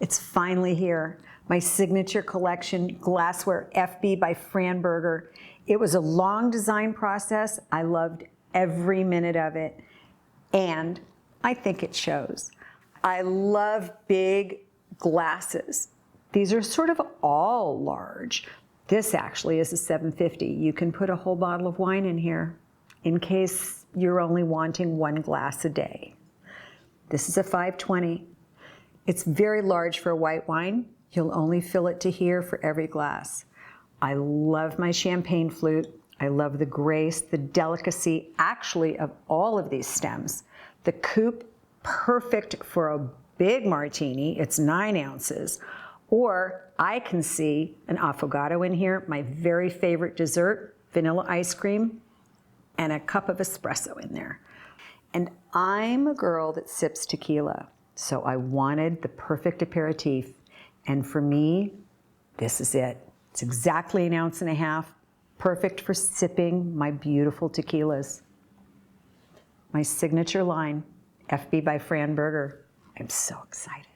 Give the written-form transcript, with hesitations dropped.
It's finally here. My signature collection, Glassware FB by Fran Berger. It was a long design process. I loved every minute of it, and I think it shows. I love big glasses. These are sort of all large. This actually is a 750. You can put a whole bottle of wine in here in case you're only wanting one glass a day. This is a 520. It's very large for a white wine. You'll only fill it to here for every glass. I love my champagne flute. I love the grace, the delicacy, actually, of all of these stems. The coupe, perfect for a big martini. It's 9 ounces. Or I can see an affogato in here, my very favorite dessert, vanilla ice cream, and a cup of espresso in there. And I'm a girl that sips tequila, so I wanted the perfect aperitif. And for me, this is it. It's exactly 1.5 ounces, perfect for sipping my beautiful tequilas. My signature line, FB by Fran Berger. I'm so excited.